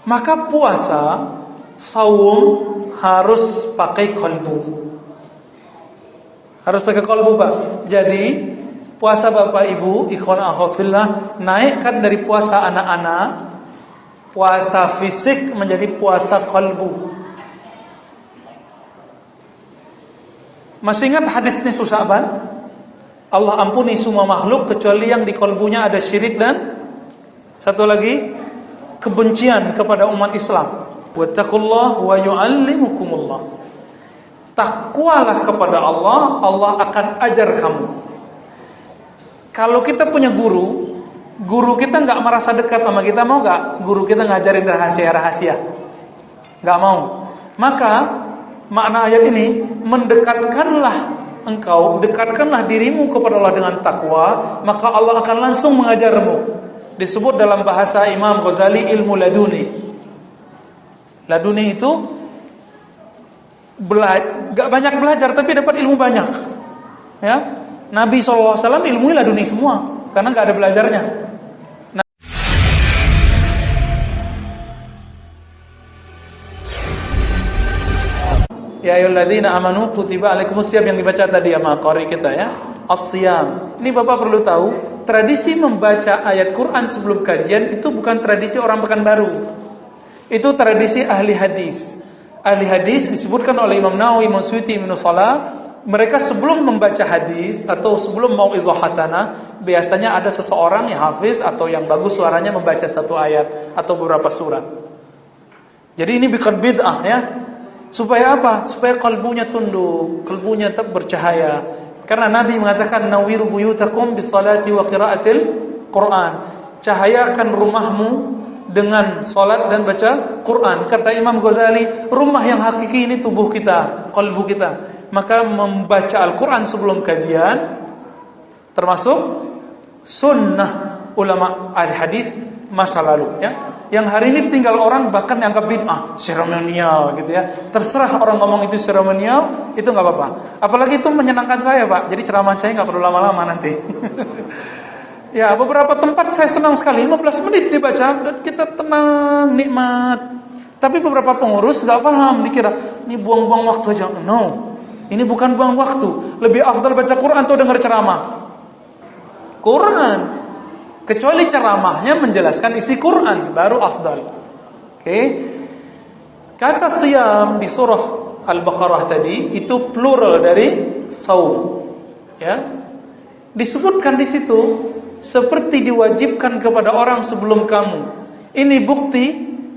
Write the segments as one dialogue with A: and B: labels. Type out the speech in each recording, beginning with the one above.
A: Maka puasa, saum harus pakai kolbu. Harus pakai kolbu, Pak. Jadi puasa Bapak Ibu, ikhwan akhwat fillah, naikkan dari puasa anak-anak, puasa fisik menjadi puasa kolbu. Masih ingat hadis nisfu Sya'ban? Allah ampuni semua makhluk kecuali yang di kolbunya ada syirik dan satu lagi kebencian kepada umat Islam. Wattaqullah wa yu'allimukumullah. Takwalah kepada Allah, Allah akan ajar kamu. Kalau kita punya guru kita nggak merasa dekat sama kita, mau nggak guru kita ngajarin rahasia-rahasia? Nggak mau. Maka makna ayat ini, dekatkanlah dirimu kepada Allah dengan takwa, maka Allah akan langsung mengajarmu. Disebut dalam bahasa Imam Ghazali ilmu laduni. Laduni itu gak banyak belajar tapi dapat ilmu banyak. Ya, Nabi SAW ilmu laduni semua karena gak ada belajarnya. Ya ayyuhalladzina amanu kutiba alaikumusiyam yang dibaca tadi sama qari kita ya. As-siyam. Ini Bapak perlu tahu, tradisi membaca ayat Quran sebelum kajian itu bukan tradisi orang Pekanbaru. Itu tradisi ahli hadis. Ahli hadis disebutkan oleh Imam Nawawi, Imam Suyuti, Ibnu Salah, mereka sebelum membaca hadis atau sebelum mau'izah hasanah, biasanya ada seseorang yang hafiz atau yang bagus suaranya membaca satu ayat atau beberapa surat. Jadi ini bukan bid'ah ya. Supaya apa? Supaya kalbunya tunduk, kalbunya tetap bercahaya. Karena Nabi mengatakan nawiru buyutakum bisalati wa qiraatil Quran. Cahayakan rumahmu dengan salat dan baca Quran. Kata Imam Ghazali, rumah yang hakiki ini tubuh kita, kalbu kita. Maka membaca Al-Quran sebelum kajian termasuk sunnah ulama al-hadis masa lalu ya. Yang hari ini tinggal orang bahkan dianggap bid'ah, seremonial gitu ya. Terserah orang ngomong itu seremonial, itu nggak apa-apa. Apalagi itu menyenangkan saya, Pak. Jadi ceramah saya nggak perlu lama-lama nanti. Ya, beberapa tempat saya senang sekali 15 menit dibaca dan kita tenang, nikmat. Tapi beberapa pengurus nggak paham, dikira ini buang-buang waktu aja. No, ini bukan buang waktu. Lebih afdal baca Quran atau dengar ceramah. Quran. Kecuali ceramahnya menjelaskan isi Quran, baru afdal. Oke. Kata siyam di surah Al-Baqarah tadi itu plural dari saum. Ya. Disebutkan di situ seperti diwajibkan kepada orang sebelum kamu. Ini bukti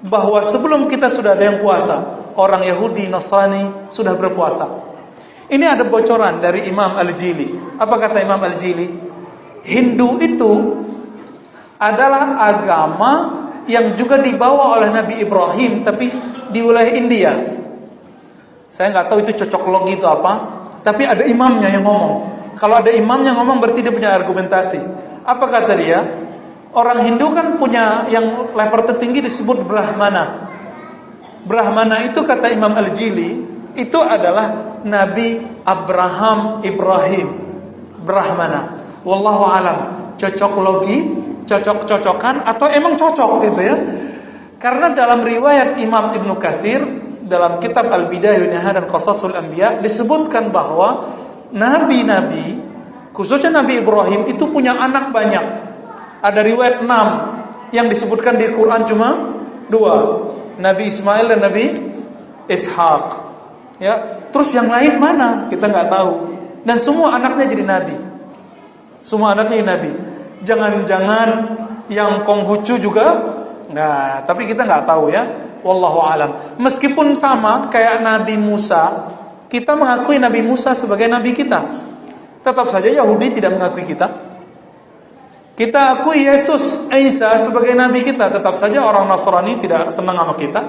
A: bahwa sebelum kita sudah ada yang puasa. Orang Yahudi, Nasrani sudah berpuasa. Ini ada bocoran dari Imam Al-Jili. Apa kata Imam Al-Jili? Hindu itu adalah agama yang juga dibawa oleh Nabi Ibrahim tapi di wilayah India. Saya nggak tahu itu cocok logi itu apa, tapi ada imamnya yang ngomong. Kalau ada imamnya ngomong berarti dia punya argumentasi. Apa kata dia? Orang Hindu kan punya yang level tertinggi disebut Brahmana. Brahmana itu kata Imam Al-Jili itu adalah Nabi Abraham Ibrahim. Brahmana. Wallahu alam. Cocok logi, cocok-cocokan atau emang cocok gitu ya. Karena dalam riwayat Imam Ibnu Katsir dalam kitab Al-Bidayah wa Nihayah dan Qasasul Anbiya disebutkan bahwa nabi-nabi, khususnya Nabi Ibrahim itu punya anak banyak. Ada riwayat 6, yang disebutkan di Quran cuma 2, Nabi Ismail dan Nabi Ishaq. Ya, terus yang lain mana? Kita nggak tahu. Dan semua anaknya jadi nabi. Semua anaknya jadi nabi. Jangan-jangan yang Konghucu juga? Nah, tapi kita nggak tahu ya. Wallahu alam. Meskipun sama kayak Nabi Musa, kita mengakui Nabi Musa sebagai nabi kita. Tetap saja Yahudi tidak mengakui kita. Kita akui Yesus Isa sebagai nabi kita. Tetap saja orang Nasrani tidak senang sama kita.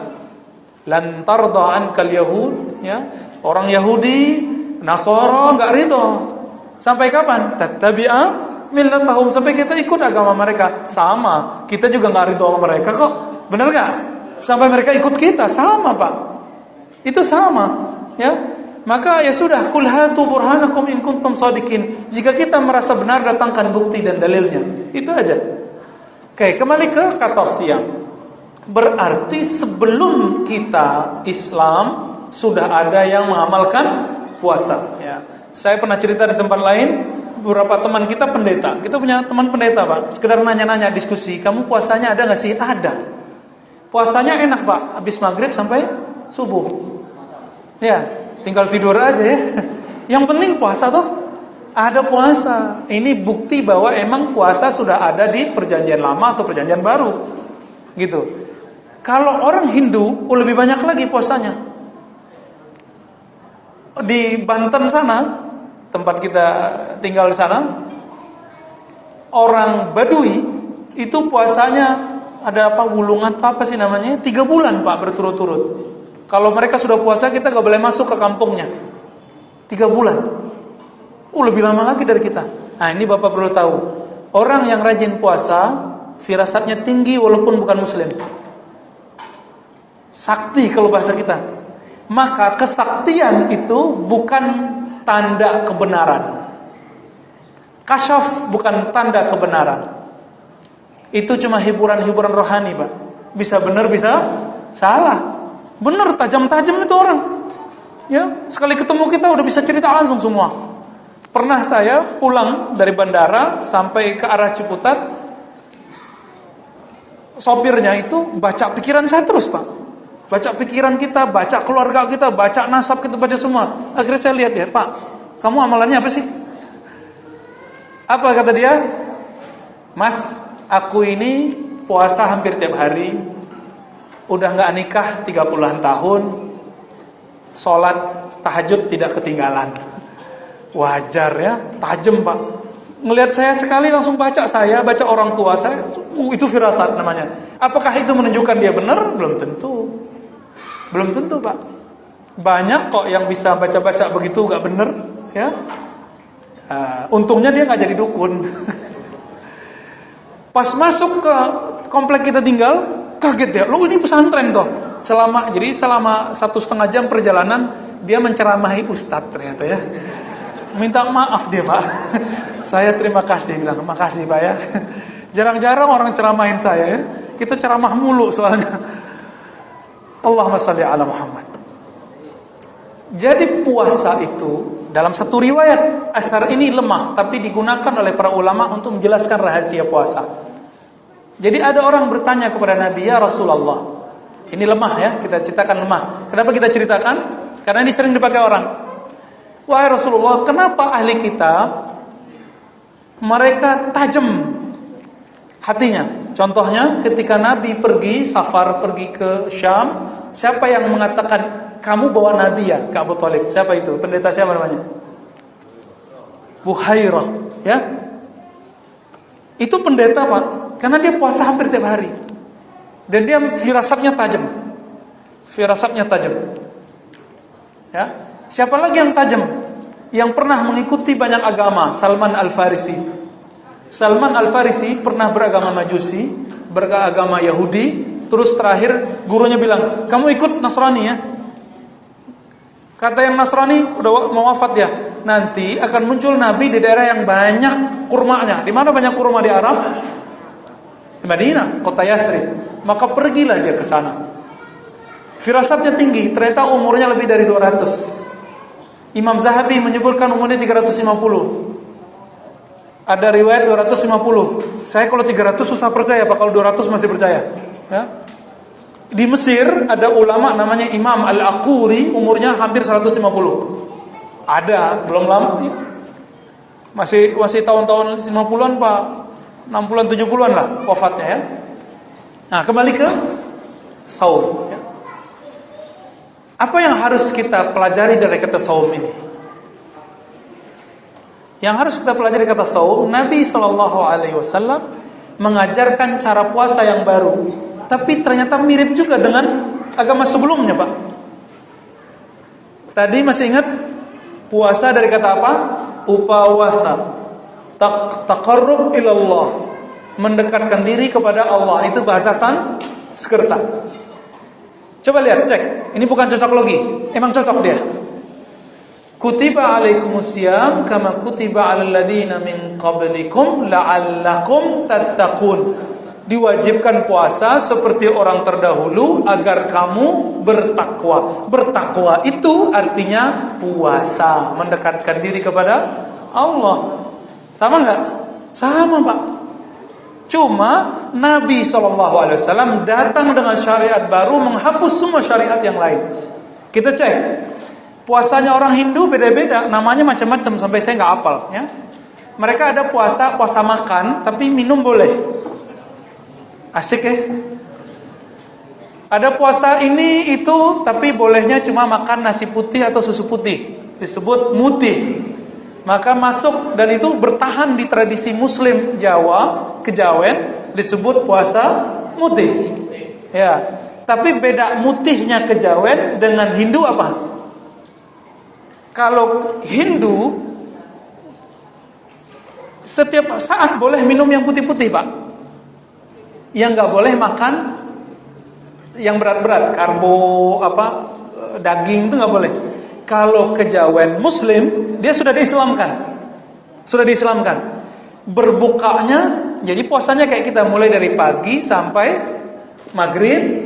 A: Lan tarda ankal yahud, ya. Orang Yahudi, Nasara enggak ridho. Sampai kapan? Tattabi'a millatahum, sampai kita ikut agama mereka. Sama, kita juga enggak ridho sama mereka kok. Benar enggak? Sampai mereka ikut kita, sama, Pak. Itu sama, ya. Maka ya sudah, kul hatu burhanakum in kuntum shadiqin. Jika kita merasa benar, datangkan bukti dan dalilnya. Itu aja. Oke, kembali ke kata siam. Berarti sebelum kita Islam sudah ada yang mengamalkan puasa. Ya. Saya pernah cerita di tempat lain, beberapa teman kita pendeta. Kita punya teman pendeta, Pak. Sekedar nanya-nanya, diskusi, kamu puasanya ada nggak sih? Ada. Puasanya enak, Pak. Habis maghrib sampai subuh. Ya, tinggal tidur aja ya. Yang penting puasa toh. Ada puasa. Ini bukti bahwa emang puasa sudah ada di perjanjian lama atau perjanjian baru. Gitu. Kalau orang Hindu, lebih banyak lagi puasanya. Di Banten sana, tempat kita tinggal di sana, orang Badui itu puasanya ada apa, wulungan apa sih namanya? 3 bulan, Pak, berturut-turut. Kalau mereka sudah puasa, kita gak boleh masuk ke kampungnya. 3 bulan. Lebih lama lagi dari kita. Nah, ini Bapak perlu tahu. Orang yang rajin puasa, firasatnya tinggi walaupun bukan muslim. Sakti kalau bahasa kita. Maka kesaktian itu bukan tanda kebenaran. Kasyaf bukan tanda kebenaran. Itu cuma hiburan-hiburan rohani, Pak. Bisa benar, bisa salah. Benar, tajam-tajam itu orang. Ya, sekali ketemu kita udah bisa cerita langsung semua. Pernah saya pulang dari bandara sampai ke arah Ciputat, sopirnya itu baca pikiran saya terus, Pak. Baca pikiran kita, baca keluarga kita, baca nasab kita, baca semua. Akhirnya saya lihat dia, Pak, kamu amalannya apa sih? Apa kata dia? Mas, aku ini puasa hampir tiap hari, udah gak nikah 30-an tahun, sholat tahajud tidak ketinggalan. Wajar ya, tajam, Pak. Ngelihat saya sekali langsung baca saya, baca orang tua saya, itu firasat namanya. Apakah itu menunjukkan dia benar? Belum tentu. Belum tentu, Pak. Banyak kok yang bisa baca-baca begitu gak benar, ya. Untungnya dia gak jadi dukun. Pas masuk ke komplek kita tinggal, kaget ya, ini pesantren toh. Jadi selama 1,5 jam perjalanan, dia menceramahi ustadz ternyata ya. Minta maaf dia, Pak. Saya terima kasih, bilang makasih, Pak ya. Jarang-jarang orang ceramahin saya ya. Kita ceramah mulu soalnya. Allahumma shalli ala Muhammad. Jadi puasa itu dalam satu riwayat asar ini lemah, tapi digunakan oleh para ulama untuk menjelaskan rahasia puasa. Jadi ada orang bertanya kepada Nabi, ya Rasulullah, ini lemah ya, kita ceritakan lemah. Kenapa kita ceritakan? Karena ini sering dipakai orang. Wahai Rasulullah, kenapa ahli kitab mereka tajam hatinya? Contohnya ketika Nabi pergi safar, pergi ke Syam, siapa yang mengatakan kamu bawa Nabi ya ke Abu Thalib? Siapa itu? Pendeta siapa namanya? Buhairah, ya. Itu pendeta, Pak, karena dia puasa hampir tiap hari. Dan dia firasatnya tajam. Firasatnya tajam. Ya. Siapa lagi yang tajam? Yang pernah mengikuti banyak agama, Salman Al-Farisi. Salman Al-Farisi pernah beragama Majusi, beragama Yahudi, terus terakhir gurunya bilang, "Kamu ikut Nasrani ya?" Kata yang Nasrani, udah mau wafat ya, nanti akan muncul nabi di daerah yang banyak kurmanya. Di mana banyak kurma di Arab? Di Madinah, kota Yathrib. Maka pergilah dia ke sana. Firasatnya tinggi, ternyata umurnya lebih dari 200. Imam Zahabi menyebutkan umurnya 350. Ada riwayat 250. Saya kalau 300 susah percaya, Pak. Kalau 200 masih percaya. Ya. Di Mesir ada ulama namanya Imam Al-Aquri, umurnya hampir 150. Ada, belum lama ya. Masih tahun-tahun 50-an, Pak. 60-an, 70-an lah wafatnya ya. Nah, kembali ke saum ya. Apa yang harus kita pelajari dari kata saum ini? Yang harus kita pelajari kata saum, Nabi SAW mengajarkan cara puasa yang baru, tapi ternyata mirip juga dengan agama sebelumnya, Pak. Tadi masih ingat puasa dari kata apa? Upawasa, taqarrub ilallah, mendekatkan diri kepada Allah. Itu bahasa Sanskerta. Coba lihat, cek. Ini bukan cocok logi, emang cocok dia. Kutiba alaikumusiyam kama kutiba alal ladzina min qablikum la'allakum tattaqun. diwajibkan puasa seperti orang terdahulu agar kamu bertakwa. Bertakwa itu artinya puasa, mendekatkan diri kepada Allah. Sama nggak? Sama, Pak. Cuma Nabi SAW datang dengan syariat baru, menghapus semua syariat yang lain. Kita cek, puasanya orang Hindu beda-beda, namanya macam-macam sampai saya nggak hafal. Ya. Mereka ada puasa makan, tapi minum boleh. Asik ya. Ada puasa ini itu, tapi bolehnya cuma makan nasi putih atau susu putih, disebut mutih. Maka masuk, dan itu bertahan di tradisi Muslim Jawa, Kejawen, disebut puasa mutih. Ya, tapi beda mutihnya Kejawen dengan Hindu apa? Kalau Hindu setiap saat boleh minum yang putih-putih, Pak. Yang nggak boleh makan yang berat-berat, karbo, daging itu nggak boleh. Kalau Kejawen Muslim, dia sudah diislamkan. Berbukanya, jadi puasanya kayak kita, mulai dari pagi sampai maghrib,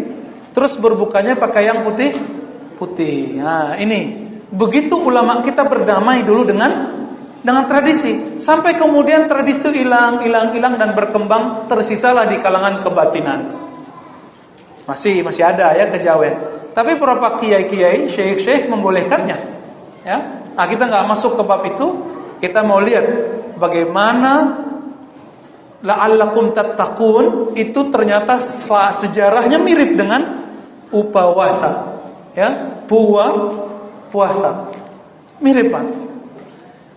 A: terus berbukanya pakai yang putih. Nah, ini begitu ulama kita berdamai dulu dengan tradisi, sampai kemudian tradisi itu hilang dan berkembang, tersisalah di kalangan kebatinan. Masih ada ya Kejawen. Tapi beberapa kiai-kiai, syekh-syekh membolehkannya. Ya. Nah, kita nggak masuk ke bab itu. Kita mau lihat bagaimana la'allakum tattaqun itu ternyata sejarahnya mirip dengan upawasa. Ya, puasa. Mirip, Pak.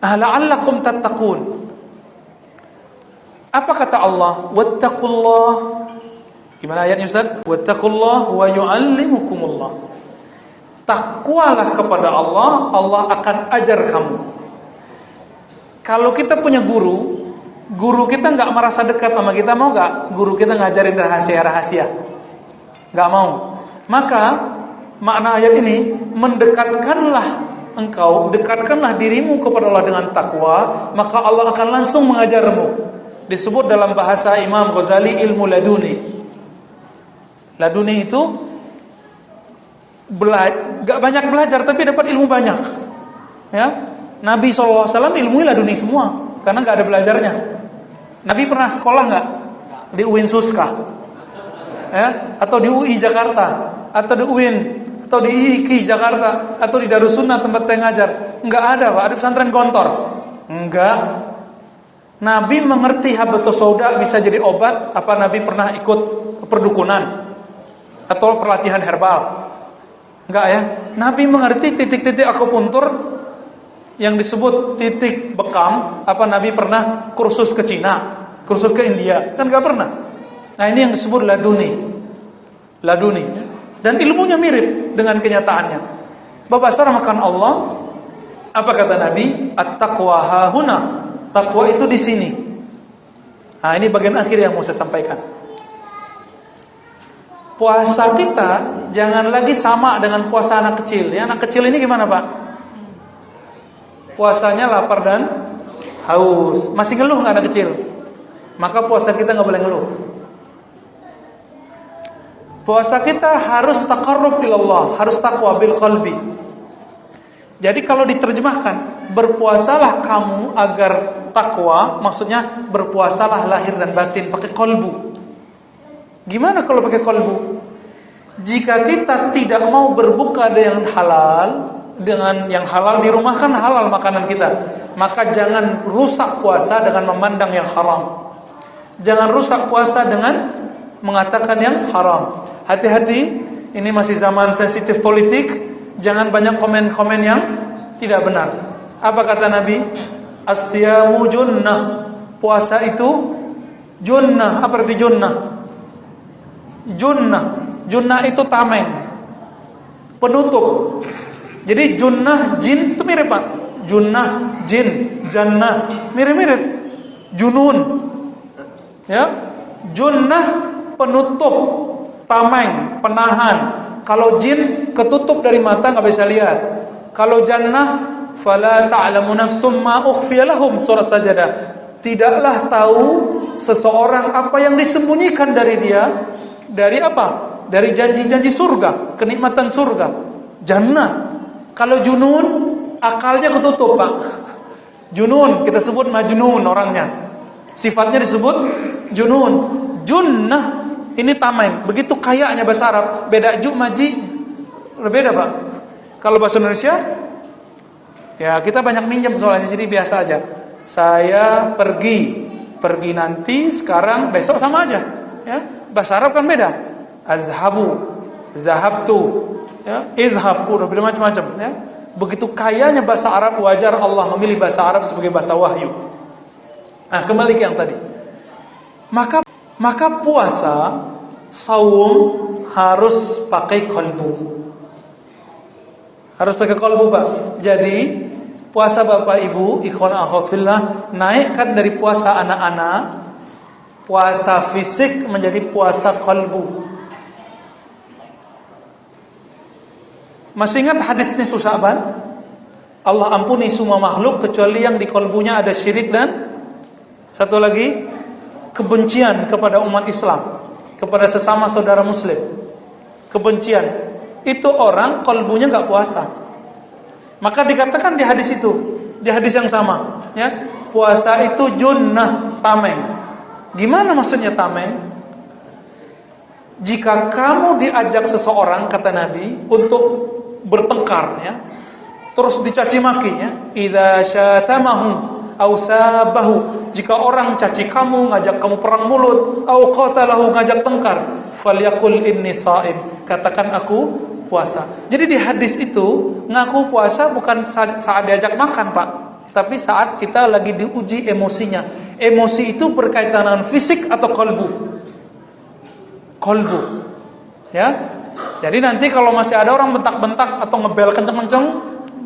A: La'allakum tattaqun. Apa kata Allah? Wattaqullah. Gimana ayatnya, Ustaz? Wattaqullah wa yu'allimukumullah. Takwalah kepada Allah, Allah akan ajar kamu. Kalau kita punya guru kita nggak merasa dekat sama kita, mau nggak guru kita ngajarin rahasia-rahasia? Nggak mau. Maka makna ayat ini, dekatkanlah dirimu kepada Allah dengan takwa, maka Allah akan langsung mengajarmu. Disebut dalam bahasa Imam Ghazali ilmu laduni. Laduni itu gak banyak belajar tapi dapat ilmu banyak. Ya, Nabi SAW ilmu laduni semua karena gak ada belajarnya. Nabi pernah sekolah gak? Di UIN Suska, ya? Atau di UI Jakarta, atau di UIN, atau di IIKI Jakarta, atau di Darussunnah tempat saya ngajar. Enggak ada, Pak. Ada pesantren Gontor. Enggak. Nabi mengerti habatus sauda bisa jadi obat. Apa Nabi pernah ikut perdukunan atau pelatihan herbal? Enggak ya. Nabi mengerti titik-titik akupuntur yang disebut titik bekam. Apa Nabi pernah kursus ke Cina, kursus ke India? Kan enggak pernah. Nah, ini yang disebut laduni. Dan ilmunya mirip dengan kenyataannya. Berdasarkan Allah, apa kata Nabi? At-taqwa hahuna. Takwa itu di sini. Nah, ini bagian akhir yang mau saya sampaikan. Puasa kita jangan lagi sama dengan puasa anak kecil. Ya, anak kecil ini gimana, Pak? Puasanya lapar dan haus. Masih ngeluh nggak anak kecil? Maka puasa kita nggak boleh ngeluh. Puasa kita harus taqarrub ilallah, harus taqwa bil qalbi. Jadi kalau diterjemahkan, berpuasalah kamu agar takwa, maksudnya berpuasalah lahir dan batin pakai qalbu. Gimana kalau pakai qalbu? Jika kita tidak mau berbuka dengan yang halal di rumah kan halal makanan kita, maka jangan rusak puasa dengan memandang yang haram. Jangan rusak puasa dengan mengatakan yang haram. Hati-hati, ini masih zaman sensitif politik. Jangan banyak komen-komen yang tidak benar. Apa kata Nabi? As-siyamu junnah. Puasa itu junnah. Apa arti junnah? Junnah itu tameng, penutup. Jadi junnah jin itu mirip, Pak. Junnah jin, jannah mirip-mirip. Junun. Ya. Junnah penutup, tameng, penahan. Kalau jin ketutup dari mata nggak bisa lihat. Kalau jannah fala ta'lamu nafsum ma ukhfiya lahum, surah Sajadah. tidaklah tahu seseorang apa yang disembunyikan dari dia, dari apa? Dari janji-janji surga, kenikmatan surga, jannah. Kalau junun, akalnya ketutup, Pak. Junun, kita sebut majnun orangnya. Sifatnya disebut junun. Junnah, ini tameng. Begitu kayanya bahasa Arab. Beda maji, berbeda, Pak. Kalau bahasa Indonesia, ya kita banyak minjem soalnya, jadi biasa aja. Saya pergi nanti, sekarang, besok sama aja. Ya, bahasa Arab kan beda. Azhabu, zahabtu, ya, izhab, udah beda macam-macam. Ya. Begitu kayanya bahasa Arab, wajar Allah memilih bahasa Arab sebagai bahasa wahyu. Nah, kembali ke yang tadi. Maka puasa, saum harus pakai kolbu. Harus pakai kolbu, Pak. Jadi puasa Bapak Ibu, ikhwan akhwat fillah, naikkan dari puasa anak-anak, puasa fisik menjadi puasa kolbu. Masih ingat hadis nisfu Sya'ban? Allah ampuni semua makhluk kecuali yang di kolbunya ada syirik dan satu lagi kebencian kepada umat Islam, kepada sesama saudara muslim. Kebencian. Itu orang kolbunya enggak puasa. Maka dikatakan di hadis itu, di hadis yang sama, ya, puasa itu junnah, tameng. Gimana maksudnya tameng? Jika kamu diajak seseorang, kata Nabi, untuk bertengkar, ya, terus dicaci maki, ya, idza syatamahu aw sabahu, jika orang caci kamu, ngajak kamu perang mulut, aw qatalahu, ngajak tengkar, falyaqul inni shaim, katakan aku puasa. Jadi di hadis itu ngaku puasa bukan saat diajak makan, Pak, tapi saat kita lagi diuji emosinya. Emosi itu berkaitan dengan fisik atau kolbu. Kolbu, ya. Jadi nanti kalau masih ada orang bentak-bentak atau ngebel kenceng-kenceng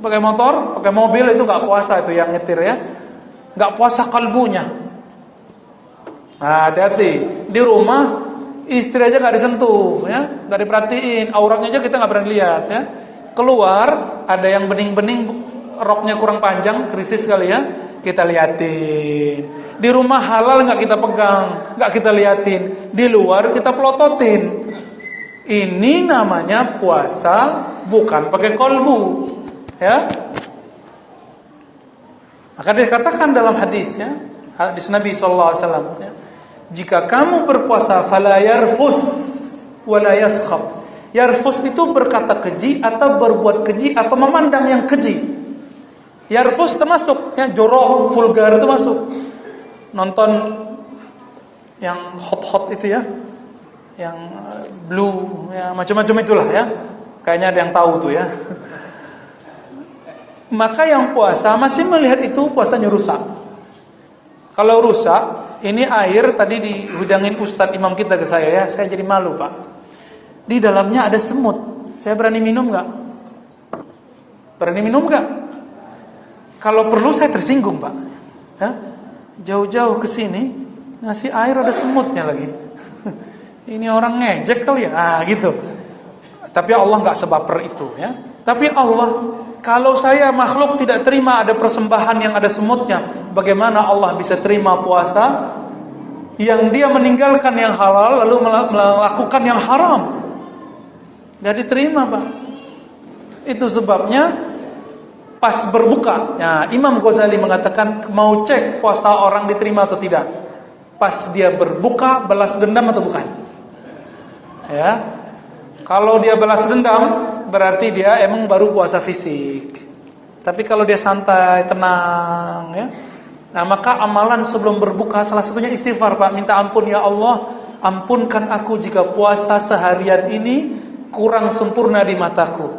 A: pakai motor, pakai mobil, itu nggak puasa, itu yang nyetir, ya, nggak puasa kalbunya. Nah, hati-hati. Di rumah istri aja nggak disentuh, ya, nggak diperhatiin, auratnya aja kita nggak berani lihat, ya. Keluar ada yang bening-bening, roknya kurang panjang, krisis kali, ya, kita liatin. Di rumah halal nggak kita pegang, nggak kita liatin. Di luar kita pelototin. Ini namanya puasa bukan pakai kolbu, ya. Maka dikatakan dalam hadis, ya, hadis Nabi sallallahu alaihi wasallam, ya, jika kamu berpuasa fala yarfus wala yaskhab. Yarfus itu berkata keji atau berbuat keji atau memandang yang keji. Yarfus termasuk, ya, jorok, vulgar itu masuk. Nonton yang hot-hot itu, ya, yang blue, ya, macam-macam itulah, ya. Kayaknya ada yang tahu tuh, ya. Maka yang puasa masih melihat itu puasanya rusak. Kalau rusak, ini air tadi dihudangin Ustadz imam kita ke saya, ya, saya jadi malu, Pak. Di dalamnya ada semut. Saya berani minum nggak? Berani minum nggak? Kalau perlu saya tersinggung, Pak. Ya? Jauh-jauh ke sini ngasih air ada semutnya lagi. Ini orang ngejek kali, ya, gitu. Tapi Allah nggak sebaper itu, ya. Tapi Allah, kalau saya makhluk tidak terima ada persembahan yang ada semutnya, bagaimana Allah bisa terima puasa yang dia meninggalkan yang halal lalu melakukan yang haram? Gak diterima, Pak. Itu sebabnya pas berbuka, ya, Imam Ghazali mengatakan mau cek puasa orang diterima atau tidak, pas dia berbuka balas dendam atau bukan, ya. Kalau dia balas dendam berarti dia emang baru puasa fisik. Tapi kalau dia santai, tenang, ya, nah, maka amalan sebelum berbuka salah satunya istighfar, Pak. Minta ampun, ya Allah, ampunkan aku jika puasa seharian ini kurang sempurna di mataku,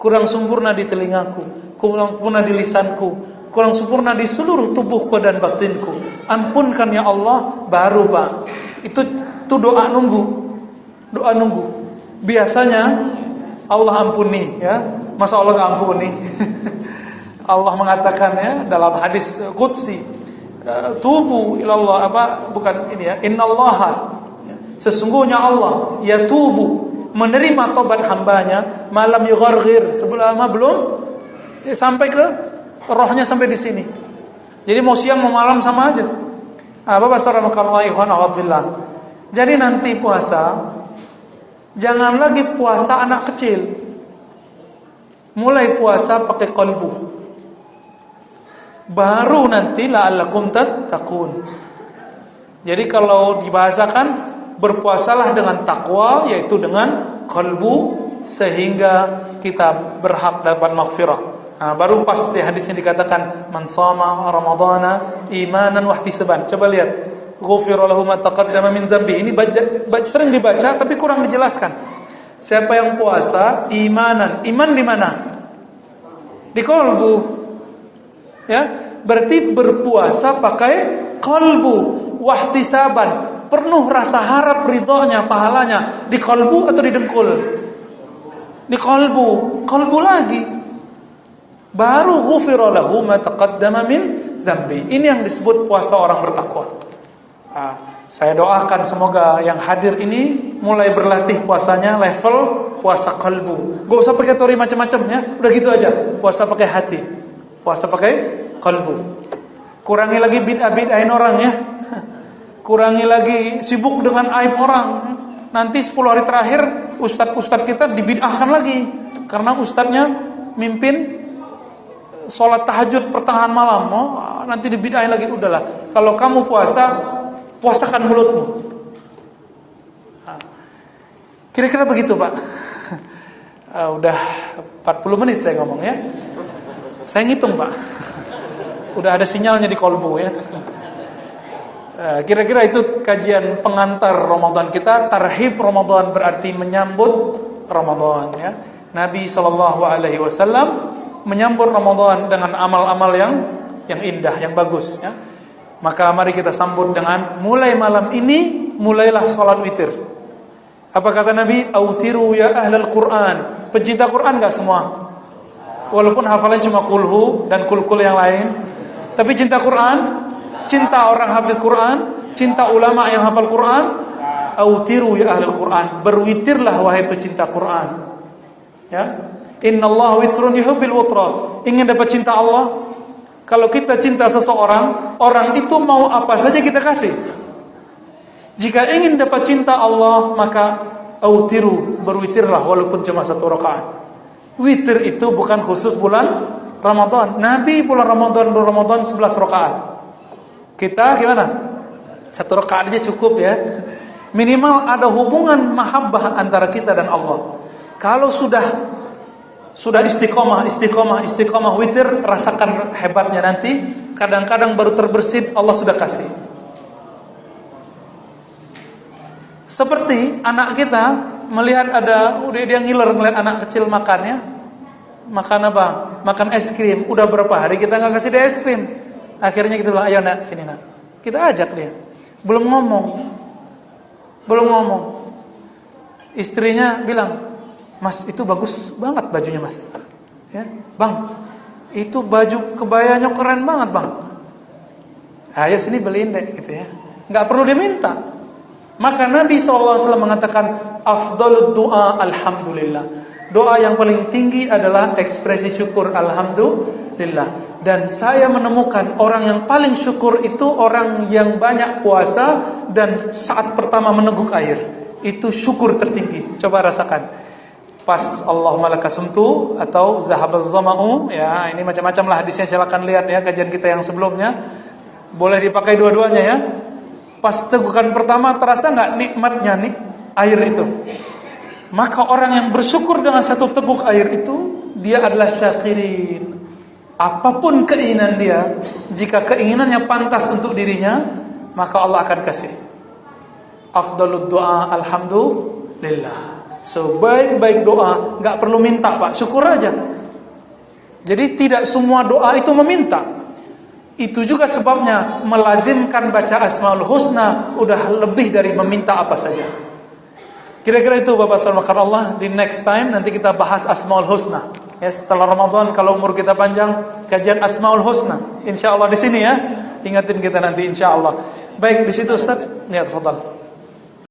A: kurang sempurna di telingaku, kurang sempurna di lisanku, kurang sempurna di seluruh tubuhku dan batinku. Ampunkan, ya Allah, baru, Pak. Itu doa nunggu. Doa nunggu. Biasanya Allah ampuni, ya. Masa Allah enggak ampuni? Allah mengatakan, ya, dalam hadis qudsi, tubu ilallah, bukan ini, ya, innallaha, sesungguhnya Allah yatubu, menerima tobat hambanya malam yugharghir, sebelum belum sampai ke rohnya sampai di sini. Jadi mau siang mau malam sama aja. Bapak saudara Allah ikhwan akhwat. Jadi nanti puasa jangan lagi puasa anak kecil. Mulai puasa pakai qalbu. Baru nanti la'allakum tattaqun. Jadi kalau dibahasakan, berpuasalah dengan takwa, yaitu dengan qalbu, sehingga kita berhak dapat maghfirah. Baru pas di hadisnya dikatakan man shama ramadhana imanan wa ihtisaban. Coba lihat, ghufira lahu ma taqaddama min dzambi. Ini sering dibaca tapi kurang dijelaskan. Siapa yang puasa imanan, iman di mana? Di qalbu. Ya, berarti berpuasa pakai qalbu, wahtisaban, penuh rasa harap ridhonya, pahalanya di qalbu atau di dengkul? Di qalbu lagi. Baru ghufira lahu ma taqaddama min dzambi. Ini yang disebut puasa orang bertakwa. Saya doakan semoga yang hadir ini mulai berlatih puasanya level puasa qalbu. Gak usah pakai teori macam-macam ya, udah gitu aja. Puasa pakai hati, puasa pakai qalbu. Kurangi lagi bid'ah-bid'ahin orang ya. Kurangi lagi sibuk dengan aib orang. Nanti 10 hari terakhir ustadz kita dibid'ahkan lagi karena ustadznya mimpin sholat tahajud pertengahan malam. Nanti dibid'ahin lagi. Udahlah, kalau kamu puasakan mulutmu. Kira-kira begitu Pak. Udah 40 menit saya ngomong ya. Saya ngitung Pak. Udah ada sinyalnya di kolbu ya. Kira-kira itu kajian pengantar Ramadan kita. Tarhib Ramadan berarti menyambut Ramadan ya. Nabi SAW menyambut Ramadan dengan amal-amal yang indah, yang bagus ya. Maka mari kita sambut dengan mulai malam ini mulailah sholat witir. Apa kata Nabi? Autiru ya ahlal Quran. Pencinta Quran gak semua? Walaupun hafalan cuma kulhu dan kul-kul yang lain, tapi cinta Quran, cinta orang hafiz Quran, cinta ulama yang hafal Quran. Autiru ya ahlal Quran. Berwitirlah wahai pecinta Quran. Ya. Innallaha witrun yuhibbil witra. Ingin dapat cinta Allah? Kalau kita cinta seseorang, orang itu mau apa saja kita kasih. Jika ingin dapat cinta Allah, maka autiru, berwitirlah walaupun cuma 1 rakaat. Witir itu bukan khusus bulan Ramadan. Nabi bulan Ramadan 11 rakaat. Kita gimana? 1 rakaat aja cukup ya. Minimal ada hubungan mahabbah antara kita dan Allah. Kalau sudah istiqomah witir, rasakan hebatnya nanti. Kadang-kadang baru terbersit Allah sudah kasih. Seperti anak kita melihat dia ngiler ngeliat anak kecil makan ya. Makan apa? Makan es krim. Udah berapa hari kita nggak kasih dia es krim. Akhirnya kita bilang, ayo nak, sini nak. Kita ajak dia. Belum ngomong. Istrinya bilang, Mas, itu bagus banget bajunya Mas. Ya, Bang, itu baju kebayanya keren banget Bang. Ayo sini beliin deh gitu ya. Nggak perlu diminta. Maka Nabi SAW mengatakan afdalud doa alhamdulillah. Doa yang paling tinggi adalah ekspresi syukur alhamdulillah. Dan saya menemukan orang yang paling syukur itu orang yang banyak puasa dan saat pertama meneguk air. Itu syukur tertinggi. Coba rasakan. Pas Allahumma lakasumtu atau zahabaz zama'u ya, ini macam-macam lah hadisnya, silakan lihat ya kajian kita yang sebelumnya. Boleh dipakai dua-duanya ya. Pas tegukan pertama terasa enggak nikmatnya nih air itu? Maka orang yang bersyukur dengan 1 teguk air itu, dia adalah syakirin. Apapun keinginan dia, jika keinginannya pantas untuk dirinya, maka Allah akan kasih. Afdalud doa alhamdulillah. Sebaik-baik doa, gak perlu minta Pak, syukur aja. Jadi tidak semua doa itu meminta. Itu juga sebabnya melazimkan baca Asmaul Husna udah lebih dari meminta apa saja. Kira-kira itu Bapak Subhanahu Allah. Di next time nanti kita bahas Asmaul Husna. Ya, setelah Ramadan kalau umur kita panjang, kajian Asmaul Husna. Insyaallah di sini ya. Ingatin kita nanti insyaallah. Baik, di situ Ustaz. Ya, tafadhal.